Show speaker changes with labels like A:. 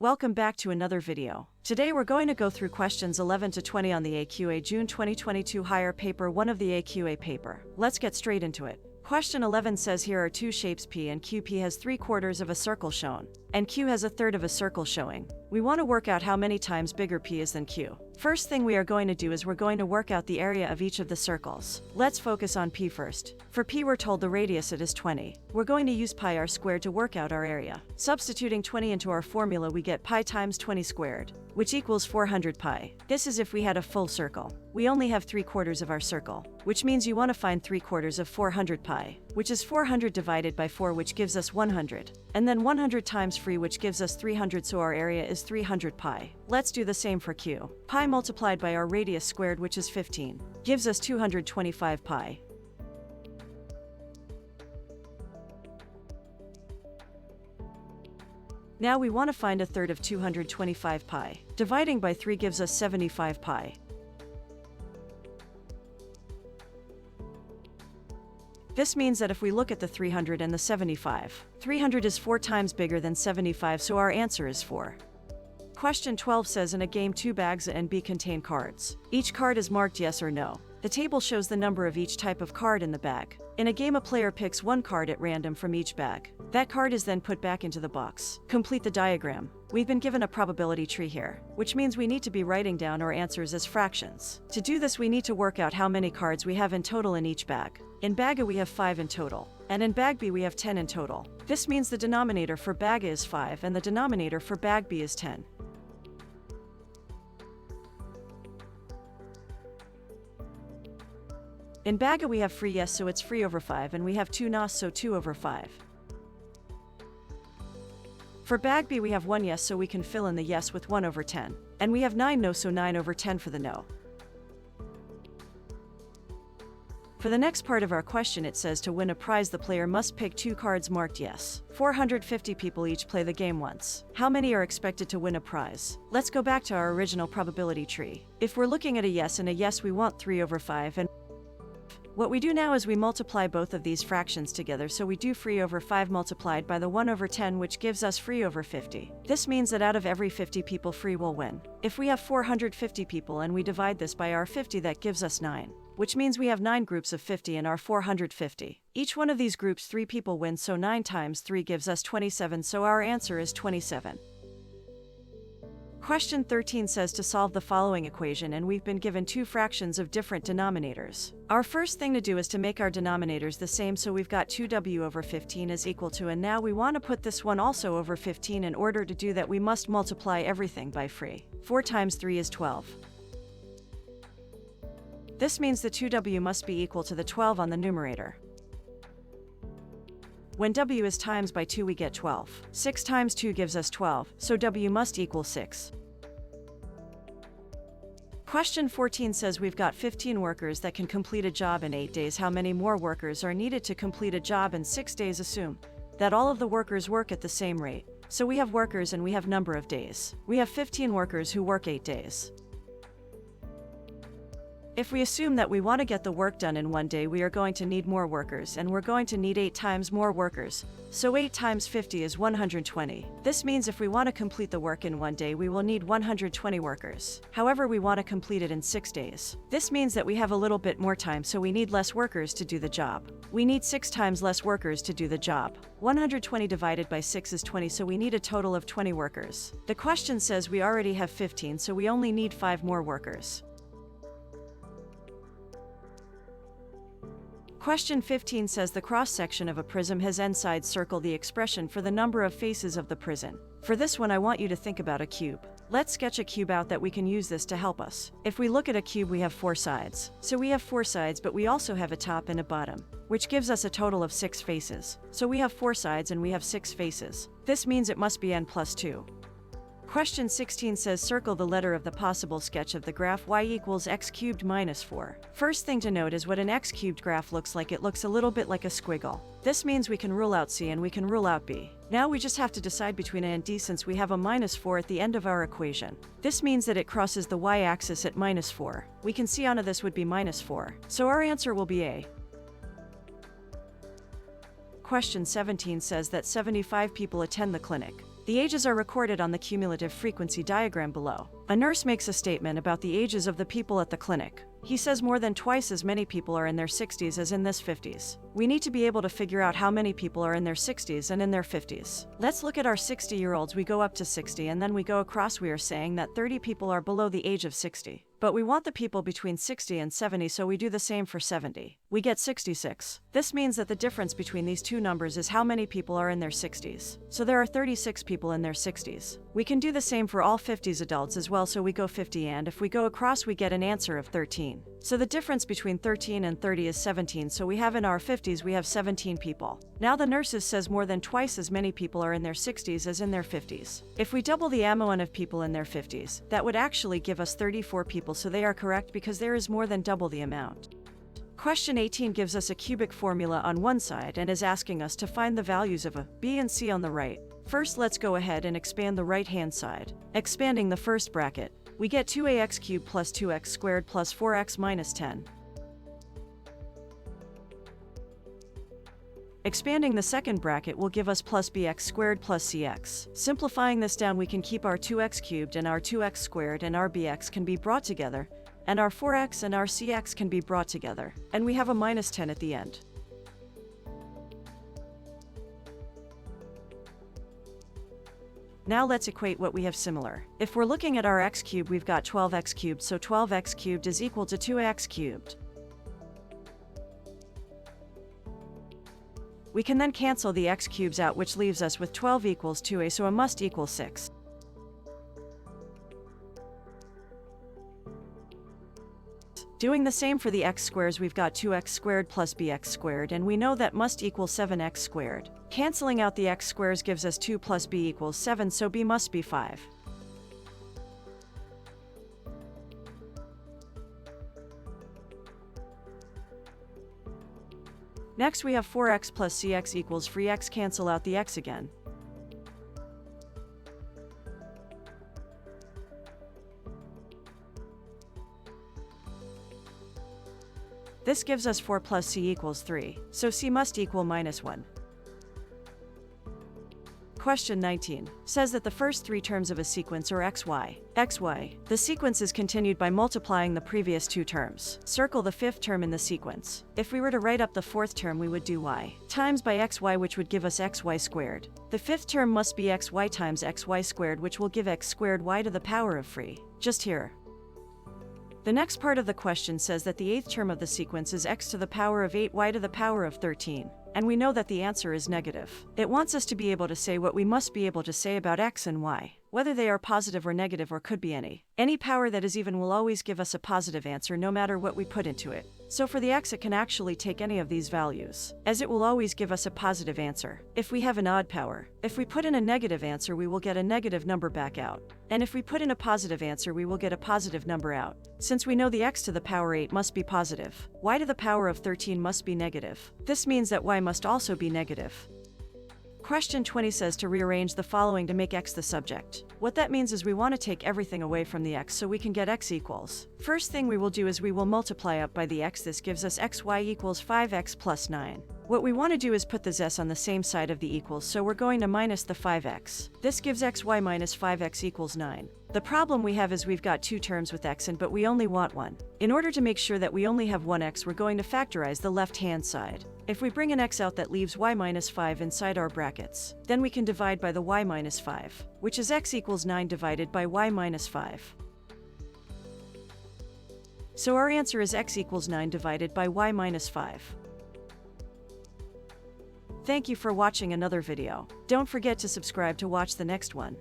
A: Welcome back to another video. Today we're going to go through questions 11 to 20 on the AQA June 2022 Higher Paper 1 of the AQA paper. Let's get straight into it. Question 11 says here are two shapes P and Q. P has 3/4 of a circle shown, and Q has 1/3 of a circle showing. We want to work out how many times bigger P is than Q. First thing we are going to do is we're going to work out the area of each of the circles. Let's focus on P first. For P we're told the radius it is 20. We're going to use pi r squared to work out our area. Substituting 20 into our formula we get pi times 20 squared, which equals 400 pi. This is if we had a full circle. We only have 3/4 of our circle, which means you want to find 3/4 of 400 pi, which is 400 divided by 4, which gives us 100. And then 100 times 3, which gives us 300, so our area is 300 pi. Let's do the same for Q. Pi multiplied by our radius squared, which is 15, gives us 225 pi. Now we want to find 1/3 of 225 pi. Dividing by 3 gives us 75 pi. This means that if we look at the 300 and the 75, 300 is 4 times bigger than 75, so our answer is 4. Question 12 says in a game 2 bags A and B contain cards. Each card is marked yes or no. The table shows the number of each type of card in the bag. In a game a player picks one card at random from each bag. That card is then put back into the box. Complete the diagram. We've been given a probability tree here, which means we need to be writing down our answers as fractions. To do this we need to work out how many cards we have in total in each bag. In bag A we have 5 in total, and in bag B we have 10 in total. This means the denominator for bag A is 5 and the denominator for bag B is 10. In bag A we have free yes, so it's free over 5, and we have 2 nos, so 2 over 5. For bag B we have 1 yes, so we can fill in the yes with 1 over 10. And we have 9 no, so 9 over 10 for the no. For the next part of our question it says to win a prize the player must pick 2 cards marked yes. 450 people each play the game once. How many are expected to win a prize? Let's go back to our original probability tree. If we're looking at a yes and a yes we want 3 over 5, and what we do now is we multiply both of these fractions together, so we do free over 5 multiplied by the 1 over 10, which gives us free over 50. This means that out of every 50 people free will win. If we have 450 people and we divide this by our 50, that gives us 9. Which means we have 9 groups of 50 in our 450. Each one of these groups 3 people win, so 9 times 3 gives us 27, so our answer is 27. Question 13 says to solve the following equation, and we've been given 2 fractions of different denominators. Our first thing to do is to make our denominators the same, so we've got 2w over 15 is equal to, and now we want to put this one also over 15. In order to do that we must multiply everything by free. 4 times 3 is 12. This means the 2w must be equal to the 12 on the numerator. When w is times by 2 we get 12. 6 times 2 gives us 12, so w must equal 6. Question 14 says we've got 15 workers that can complete a job in 8 days. How many more workers are needed to complete a job in 6 days? Assume that all of the workers work at the same rate. So we have workers and we have number of days. We have 15 workers who work 8 days. If we assume that we want to get the work done in 1 day, we are going to need more workers, and we're going to need 8 times more workers. So 8 times 50 is 120. This means if we want to complete the work in 1 day, we will need 120 workers. However, we want to complete it in 6 days. This means that we have a little bit more time, so we need less workers to do the job. We need 6 times less workers to do the job. 120 divided by 6 is 20, so we need a total of 20 workers. The question says we already have 15, so we only need 5 more workers. Question 15 says the cross-section of a prism has n sides. Circle the expression for the number of faces of the prism. For this one I want you to think about a cube. Let's sketch a cube out that we can use this to help us. If we look at a cube we have 4 sides. So we have 4 sides, but we also have a top and a bottom, which gives us a total of 6 faces. So we have 4 sides and we have 6 faces. This means it must be n plus 2. Question 16 says circle the letter of the possible sketch of the graph y equals x cubed minus 4. First thing to note is what an x cubed graph looks like. It looks a little bit like a squiggle. This means we can rule out C and we can rule out B. Now we just have to decide between A and D since we have a minus 4 at the end of our equation. This means that it crosses the y-axis at minus 4. We can see onto this would be minus 4. So our answer will be A. Question 17 says that 75 people attend the clinic. The ages are recorded on the cumulative frequency diagram below. A nurse makes a statement about the ages of the people at the clinic. He says more than twice as many people are in their 60s as in this 50s. We need to be able to figure out how many people are in their 60s and in their 50s. Let's look at our 60-year-olds. We go up to 60 and then we go across. We are saying that 30 people are below the age of 60. But we want the people between 60 and 70, so we do the same for 70. We get 66. This means that the difference between these two numbers is how many people are in their 60s. So there are 36 people in their 60s. We can do the same for all 50s adults as well, so we go 50, and if we go across we get an answer of 13. So the difference between 13 and 30 is 17, so we have in our 50s we have 17 people. Now the nurses says more than twice as many people are in their 60s as in their 50s. If we double the amount of people in their 50s, that would actually give us 34 people, so they are correct because there is more than double the amount. Question 18 gives us a cubic formula on one side and is asking us to find the values of a, b, and c on the right. First, let's go ahead and expand the right-hand side. Expanding the first bracket, we get 2ax cubed plus 2x squared plus 4x minus 10. Expanding the second bracket will give us plus bx squared plus cx. Simplifying this down, we can keep our 2x cubed and our 2x squared, and our bx can be brought together, and our 4x and our cx can be brought together, and we have a minus 10 at the end. Now let's equate what we have similar. If we're looking at our x cubed, we've got 12x cubed, so 12x cubed is equal to 2x cubed. We can then cancel the x cubes out, which leaves us with 12 equals 2a, so a must equal 6. Doing the same for the x squares, we've got 2x squared plus bx squared, and we know that must equal 7x squared. Canceling out the x squares gives us 2 plus b equals 7, so b must be 5. Next we have 4x plus cx equals free x. Cancel out the x again. This gives us 4 plus c equals 3, so c must equal minus 1. Question 19 says that the first three terms of a sequence are xy. The sequence is continued by multiplying the previous two terms. Circle the fifth term in the sequence. If we were to write up the fourth term, we would do y times by xy, which would give us xy squared. The fifth term must be xy times xy squared, which will give x squared y to the power of free, just here. The next part of the question says that the eighth term of the sequence is x to the power of 8 y to the power of 13. And we know that the answer is negative. It wants us to be able to say what we must be able to say about x and y, whether they are positive or negative or could be any. Any power that is even will always give us a positive answer no matter what we put into it. So for the x, it can actually take any of these values, as it will always give us a positive answer. If we have an odd power, if we put in a negative answer, we will get a negative number back out. And if we put in a positive answer, we will get a positive number out. Since we know the x to the power 8 must be positive, y to the power of 13 must be negative. This means that y must also be negative. Question 20 says to rearrange the following to make x the subject. What that means is we want to take everything away from the x so we can get x equals. First thing we will do is we will multiply up by the x. This gives us xy equals 5x plus 9. What we want to do is put the s on the same side of the equals, so we're going to minus the 5x. This gives xy minus 5x equals 9. The problem we have is we've got two terms with x in, but we only want one. In order to make sure that we only have one x, we're going to factorize the left-hand side. If we bring an x out, that leaves y minus 5 inside our brackets. Then we can divide by the y minus 5, which is x equals 9 divided by y minus 5. So our answer is x equals 9 divided by y minus 5. Thank you for watching another video. Don't forget to subscribe to watch the next one.